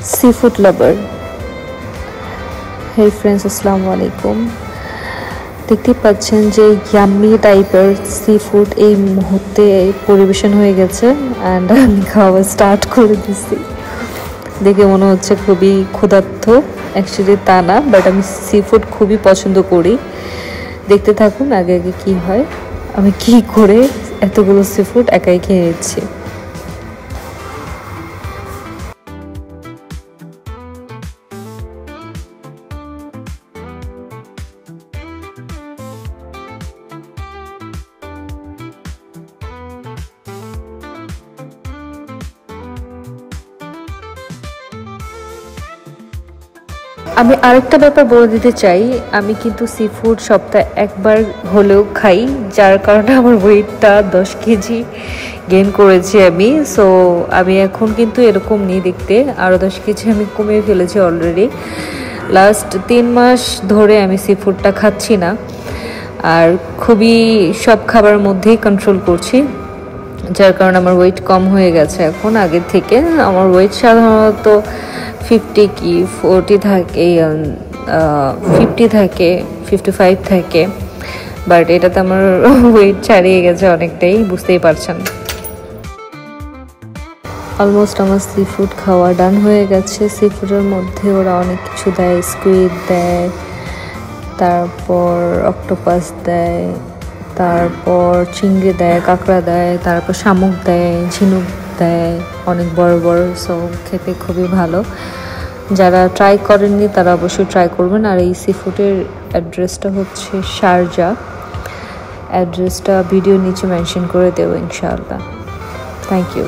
seafood lover. Hey friends, আসসালামু আলাইকুম। দেখতে পাচ্ছেন যে ইয়াম্মি টাইপের সি ফুড এই মুহূর্তে পরিবেশন হয়ে গেছে অ্যান্ড আমি খাওয়া স্টার্ট করে দিছি। দেখে মনে হচ্ছে খুবই ক্ষুধার্ত, অ্যাকচুয়ালি তা না, বাট আমি সি ফুড খুবই পছন্দ করি। দেখতে থাকুন আগে আগে কি হয়, আমি কি করে এতগুলো সি ফুড একাই খেয়ে নিচ্ছি। আমি আরেকটা ব্যাপার বলে দিতে চাই, আমি কিন্তু সি ফুড সপ্তাহে একবার হলেও খাই, যার কারণে আমার ওয়েটটা 10 কেজি গেইন করেছি আমি। সো আমি এখন কিন্তু এরকম নেই দেখতে, আরও 10 কেজি আমি কমিয়ে ফেলেছি অলরেডি। লাস্ট 3 মাস ধরে আমি সি ফুডটা খাচ্ছি না, আর খুবই সব খাবারের মধ্যেই কন্ট্রোল করছি, যার কারণে আমার ওয়েট কম হয়ে গেছে এখন আগের থেকে। আমার ওয়েট সাধারণত 50 কি 40 থাকে, 50 থাকে, 55 থাকে, বাট এটাতে আমার ওয়েট ছাড়িয়ে গেছে অনেকটাই, বুঝতেই পারছেন। অলমোস্ট আমার সি ফুড খাওয়া ডান হয়ে গেছে। সি ফুডের মধ্যে ওরা অনেক কিছু দেয়, স্কুইড দেয়, তারপর অক্টোপাস দেয়, তারপর চিংড়ি দেয়, কাঁকড়া দেয়, তারপর শামুক দেয়, ঝিনুক দেয়, অনেক বড় বড়। সো খেতে খুবই ভালো। যারা ট্রাই করেননি তারা অবশ্যই ট্রাই করবেন। আর এই সি ফুডের অ্যাড্রেসটা হচ্ছে শারজা। অ্যাড্রেসটা ভিডিও নিচে মেনশন করে দেবো ইনশাআল্লাহ। Thank you.